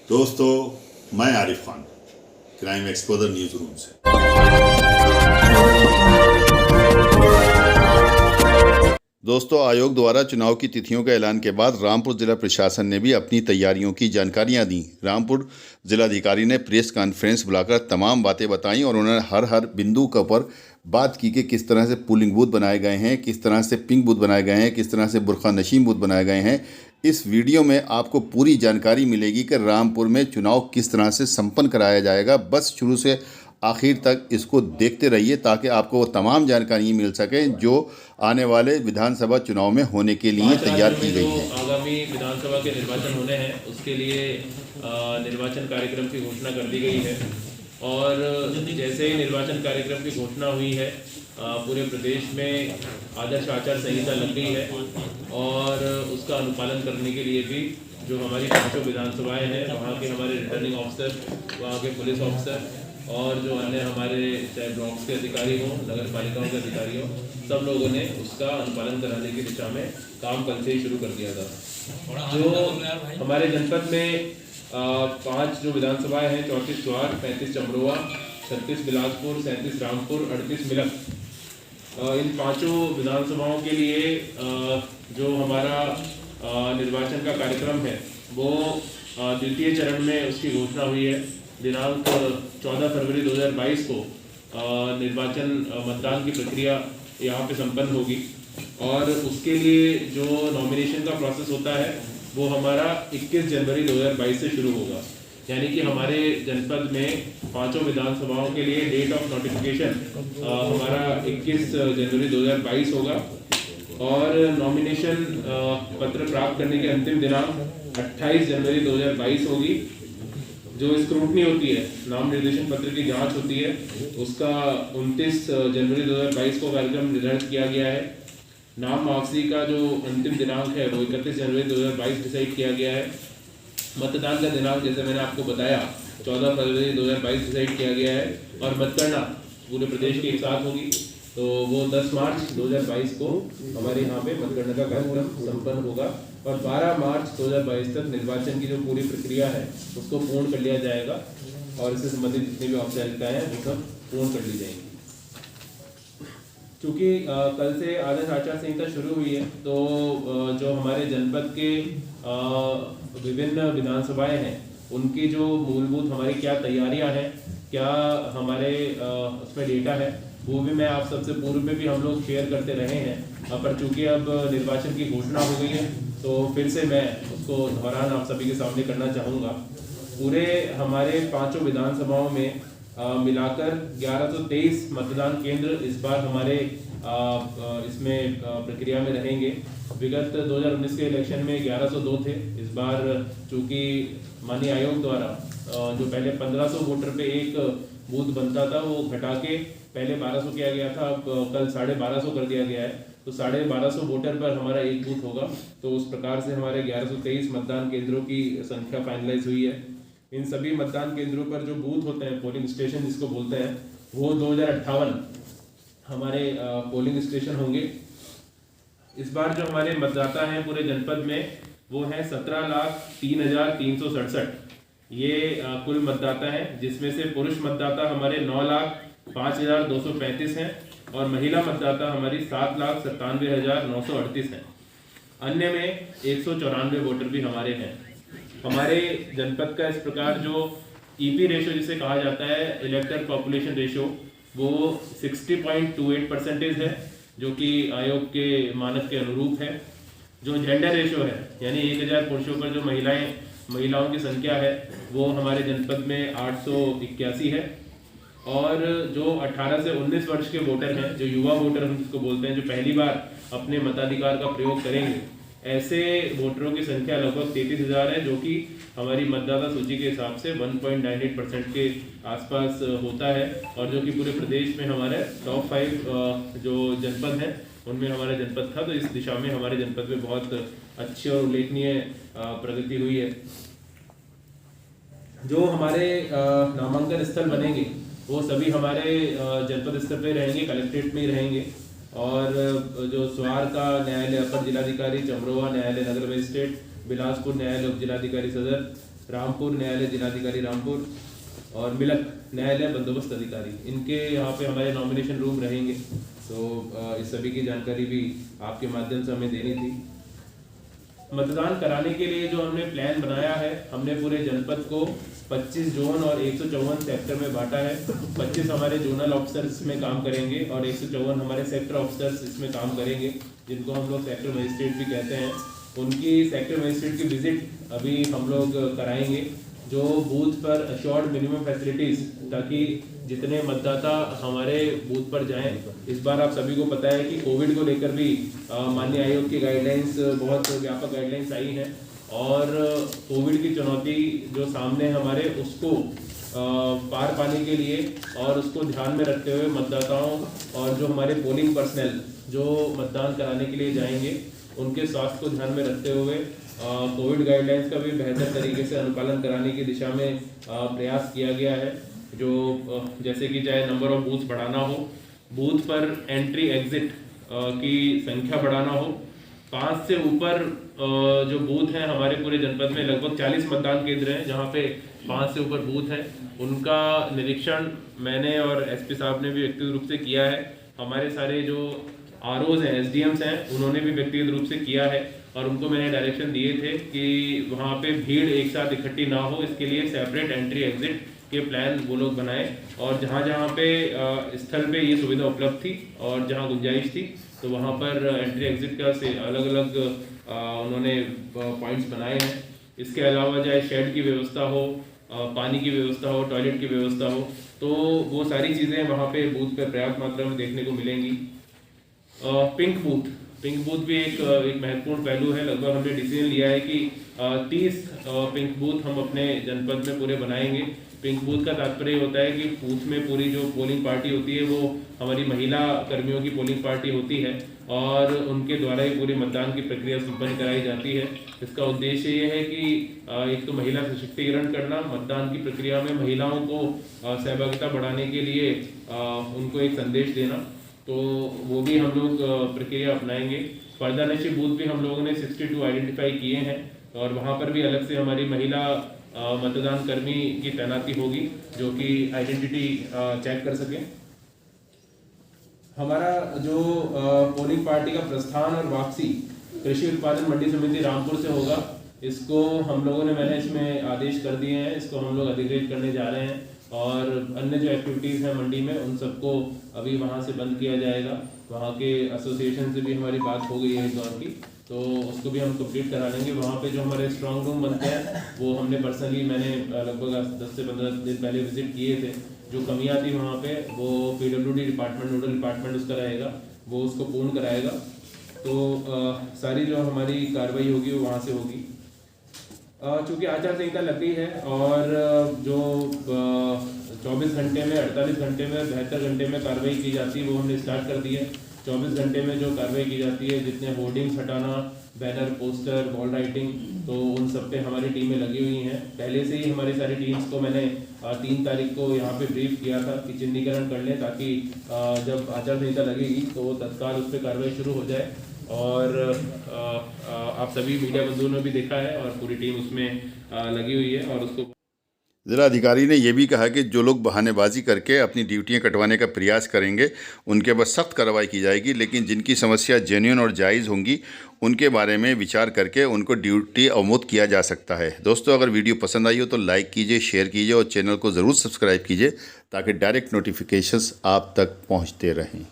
दोस्तों, मैं Arif Khan crime exposure news room से। दोस्तों, आयोग द्वारा चुनाव की तिथियों के ऐलान के बाद रामपुर जिला प्रशासन ने भी अपनी तैयारियों की जानकारियां दी। रामपुर जिलाधिकारी ने प्रेस कॉन्फ्रेंस बुलाकर तमाम बातें बताई और उन्होंने हर बिंदु के ऊपर बात की कि किस तरह से पोलिंग बूथ बनाए गए हैं, किस तरह से पिंक बूथ बनाए गए हैं, किस तरह से बुरखा नशीन बूथ बनाए गए हैं। इस वीडियो में आपको पूरी जानकारी मिलेगी कि रामपुर में चुनाव किस तरह से संपन्न कराया जाएगा। बस शुरू से आखिर तक इसको देखते रहिए ताकि आपको वो तमाम जानकारी मिल सके जो आने वाले विधानसभा चुनाव में होने के लिए तैयार की गई है। आगामी विधानसभा के निर्वाचन होने हैं, उसके लिए निर्वाचन कार्यक्रम की घोषणा कर दी गई है और जैसे ही निर्वाचन कार्यक्रम की घोषणा हुई है पूरे प्रदेश में आदर्श आचार संहिता लग गई है और उसका अनुपालन करने के लिए भी जो हमारी 5 विधानसभाएं हैं वहाँ के हमारे रिटर्निंग ऑफिसर, वहाँ के पुलिस ऑफिसर और जो अन्य हमारे चाहे ब्लॉक्स के अधिकारी हों, नगर पालिकाओं के अधिकारी हों, सब लोगों ने उसका अनुपालन कराने की दिशा में काम कल से ही शुरू कर दिया था। जो हमारे जनपद में 5 जो विधानसभाएं हैं, 34 स्वार, 35 चमरोवा, 36 बिलासपुर, 37 रामपुर, 38 मिलक, इन 5 विधानसभाओं के लिए जो हमारा निर्वाचन का कार्यक्रम है वो द्वितीय चरण में उसकी घोषणा हुई है। दिनांक 14 फरवरी 2022 को निर्वाचन मतदान की प्रक्रिया यहाँ पे संपन्न होगी और उसके लिए जो नॉमिनेशन का प्रोसेस होता है वो हमारा 21 जनवरी 2022 से शुरू होगा। यानी कि हमारे जनपद में 5 विधानसभाओं के लिए डेट ऑफ नोटिफिकेशन हमारा 21 जनवरी 2022 होगा और नॉमिनेशन पत्र प्राप्त करने की अंतिम दिनांक 28 जनवरी 2022 होगी। जो स्क्रूटनी होती है, नाम निर्देशन पत्र की जांच होती है, उसका 29 जनवरी 2022 को कार्यक्रम निर्धारित किया गया है। नाम वापसी का जो अंतिम दिनांक है वो 31 जनवरी 2022 डिसाइड किया गया है। मतदान का दिनांक जैसे मैंने आपको बताया 14 फरवरी 2022 डिसाइड किया गया है और मतगणना पूरे प्रदेश की एक साथ होगी, तो वो 10 मार्च 2022 को हमारे यहाँ पे मतगणना का कार्यक्रम संपन्न होगा और 12 मार्च 2022 तक निर्वाचन की जो पूरी प्रक्रिया है उसको पूर्ण कर लिया जाएगा और इससे संबंधित जितनी भी औपचारिकताएं हैं वो सब पूर्ण कर ली जाएंगी। क्योंकि कल से आदर्श आचार संहिता शुरू हुई है तो जो हमारे जनपद के विभिन्न विधानसभाएं हैं उनकी जो मूलभूत हमारी क्या तैयारियां हैं, क्या हमारे उसमें डेटा है, वो भी मैं आप सबसे पूर्व में भी हम लोग शेयर करते रहे हैं। पर चूंकि अब निर्वाचन की घोषणा हो गई है तो फिर से मैं उसको दोहरान आप सभी के सामने करना चाहूँगा। पूरे हमारे 5 विधानसभाओं में मिलाकर 1123 मतदान केंद्र इस बार हमारे इसमें प्रक्रिया में रहेंगे। विगत 2019 के इलेक्शन में 1102 थे। इस बार चूंकि माननीय आयोग द्वारा जो पहले 1500 वोटर पे एक बूथ बनता था वो घटा के पहले 1200 किया गया था, अब कल 1250 कर दिया गया है, तो 1250 वोटर पर हमारा एक बूथ होगा। तो उस प्रकार से हमारे 1123 मतदान केंद्रों की संख्या फाइनलाइज हुई है। इन सभी मतदान केंद्रों पर जो बूथ होते हैं, पोलिंग स्टेशन जिसको बोलते हैं, वो 2058 हमारे पोलिंग स्टेशन होंगे। इस बार जो हमारे मतदाता हैं पूरे जनपद में वो है 17,03,367 ये कुल मतदाता हैं, जिसमें से पुरुष मतदाता हमारे 9,05,235 हैं और महिला मतदाता हमारी 7,97,938 हैं। अन्य में 194 वोटर भी हमारे हैं। हमारे जनपद का इस प्रकार जो ईपी रेशो जिसे कहा जाता है, इलेक्टर पॉपुलेशन रेशो, वो 60.28% है, जो कि आयोग के मानक के अनुरूप है। जो जेंडर रेशो है यानी 1000 पुरुषों पर जो महिलाओं की संख्या है वो हमारे जनपद में 881 है और जो 18 से 19 वर्ष के वोटर हैं, जो युवा वोटर हम जिसको बोलते हैं, जो पहली बार अपने मताधिकार का प्रयोग करेंगे, ऐसे वोटरों की संख्या लगभग 33,000 है, जो कि हमारी मतदाता सूची के हिसाब से 1.98% के आसपास होता है और जो कि पूरे प्रदेश में हमारे टॉप 5 जो जनपद हैं उनमें हमारा जनपद था। तो इस दिशा में हमारे जनपद में बहुत अच्छी और उल्लेखनीय प्रगति हुई है। जो हमारे नामांकन स्थल बनेंगे वो सभी हमारे जनपद स्तर पे रहेंगे, कलेक्ट्रेट में ही रहेंगे और जो स्वार का न्यायालय अपर जिलाधिकारी, चमरोवा न्यायालय नगर मजिस्ट्रेट, बिलासपुर न्यायालय उप जिलाधिकारी सदर, रामपुर न्यायालय जिलाधिकारी रामपुर और मिलक न्यायालय बंदोबस्त अधिकारी, इनके यहाँ पे हमारे नॉमिनेशन रूम रहेंगे। तो इस सभी की जानकारी भी आपके माध्यम से हमें देनी थी। मतदान कराने के लिए जो हमने प्लान बनाया है, हमने पूरे जनपद को 25 जोन और 154 सेक्टर में बांटा है। 25 हमारे जोनल ऑफिसर्स में काम करेंगे और 154 हमारे सेक्टर ऑफिसर्स इसमें काम करेंगे, जिनको हम लोग सेक्टर मजिस्ट्रेट भी कहते हैं। उनकी सेक्टर मजिस्ट्रेट की विजिट अभी हम लोग कराएंगे, जो बूथ पर अश्योर्ड मिनिमम फैसिलिटीज, ताकि जितने मतदाता हमारे बूथ पर जाएं। इस बार आप सभी को पता है कि कोविड को लेकर भी माननीय आयोग की गाइडलाइंस, बहुत व्यापक गाइडलाइंस आई हैं और कोविड की चुनौती जो सामने हमारे, उसको पार पाने के लिए और उसको ध्यान में रखते हुए मतदाताओं और जो हमारे पोलिंग पर्सनल जो मतदान कराने के लिए जाएंगे, उनके स्वास्थ्य को ध्यान में रखते हुए कोविड गाइडलाइंस का भी बेहतर तरीके से अनुपालन कराने की दिशा में प्रयास किया गया है। जो जैसे कि चाहे नंबर ऑफ बूथ बढ़ाना हो, बूथ पर एंट्री एग्जिट की संख्या बढ़ाना हो, 5 से ऊपर जो बूथ हैं हमारे पूरे जनपद में, लगभग 40 मतदान केंद्र हैं जहां पे 5 से ऊपर बूथ हैं, उनका निरीक्षण मैंने और एसपी साहब ने भी व्यक्तिगत रूप से किया है। हमारे सारे जो आरओज हैं, एसडीएम्स हैं, उन्होंने भी व्यक्तिगत रूप से किया है और उनको मैंने डायरेक्शन दिए थे कि वहाँ पे भीड़ एक साथ इकट्ठी ना हो, इसके लिए सेपरेट एंट्री एग्जिट के प्लान वो लोग बनाए और जहाँ जहाँ पे स्थल पे ये सुविधा उपलब्ध थी और जहाँ गुंजाइश थी, तो वहाँ पर एंट्री एग्जिट का से अलग अलग उन्होंने पॉइंट्स बनाए हैं। इसके अलावा चाहे शेड की व्यवस्था हो, पानी की व्यवस्था हो, टॉयलेट की व्यवस्था हो, तो वो सारी चीज़ें वहाँ पे बूथ पे पर्याप्त मात्रा में देखने को मिलेंगी। पिंक बूथ भी एक महत्वपूर्ण पहलू है। लगभग हमने डिसीजन लिया है कि 30 पिंक बूथ हम अपने जनपद में पूरे बनाएंगे। पिंक बूथ का तात्पर्य होता है कि बूथ में पूरी जो पोलिंग पार्टी होती है वो हमारी महिला कर्मियों की पोलिंग पार्टी होती है और उनके द्वारा ही पूरी मतदान की प्रक्रिया संपन्न कराई जाती है। इसका उद्देश्य ये है कि एक तो महिला सशक्तिकरण करना, मतदान की प्रक्रिया में महिलाओं को सहभागिता बढ़ाने के लिए उनको एक संदेश देना, तो वो भी हम लोग प्रक्रिया अपनाएंगे। पर्दानशी बूथ भी हम लोगों ने 62 आइडेंटिफाई किए हैं और वहाँ पर भी अलग से हमारी महिला मतदान कर्मी की तैनाती होगी जो कि आइडेंटिटी चेक कर सके। हमारा जो पोलिंग पार्टी का प्रस्थान और वापसी कृषि उत्पादन मंडी समिति रामपुर से होगा, इसको हम लोगों ने, मैंने इसमें आदेश कर दिए हैं, इसको हम लोग अधिकृत करने जा रहे हैं और अन्य जो एक्टिविटीज़ हैं मंडी में उन सबको अभी वहाँ से बंद किया जाएगा। वहाँ के एसोसिएशन से भी हमारी बात हो गई है इस दौर की, तो उसको भी हम कंप्लीट करा लेंगे। वहाँ पे जो हमारे स्ट्रॉन्ग रूम बनते हैं वो हमने पर्सनली, मैंने लगभग 10 से 15 दिन पहले विजिट किए थे। जो कमियाँ थी वहाँ पे वो PWD डिपार्टमेंट, नोडल डिपार्टमेंट उसका रहेगा, वो उसको पूर्ण कराएगा। तो सारी जो हमारी कार्रवाई होगी वो वहाँ से होगी। चूँकि आचार संहिता लग गई है और जो 24 घंटे में, 48 घंटे में, 72 घंटे में कार्रवाई की जाती है वो हमने स्टार्ट कर दी है। 24 घंटे में जो कार्रवाई की जाती है, जितने होर्डिंग्स हटाना, बैनर, पोस्टर, वॉल राइटिंग, तो उन सब पे हमारी टीमें लगी हुई हैं। पहले से ही हमारी सारी टीम्स को मैंने 3 तारीख को यहाँ पे ब्रीफ किया था कि चिन्हीकरण कर लें, ताकि जब आचार संहिता लगेगी तो तत्काल उस पर कार्रवाई शुरू हो जाए। और आप सभी मीडिया बंधुओं ने भी देखा है और पूरी टीम उसमें लगी हुई है और उसको। जिलाधिकारी ने यह भी कहा कि जो लोग बहानेबाजी करके अपनी ड्यूटियां कटवाने का प्रयास करेंगे उनके पर सख्त कार्रवाई की जाएगी, लेकिन जिनकी समस्या जेन्युइन और जायज़ होंगी उनके बारे में विचार करके उनको ड्यूटी अवमुक्त किया जा सकता है। दोस्तों, अगर वीडियो पसंद आई हो तो लाइक कीजिए, शेयर कीजिए और चैनल को ज़रूर सब्सक्राइब कीजिए ताकि डायरेक्ट नोटिफिकेशंस आप तक पहुंचते रहें।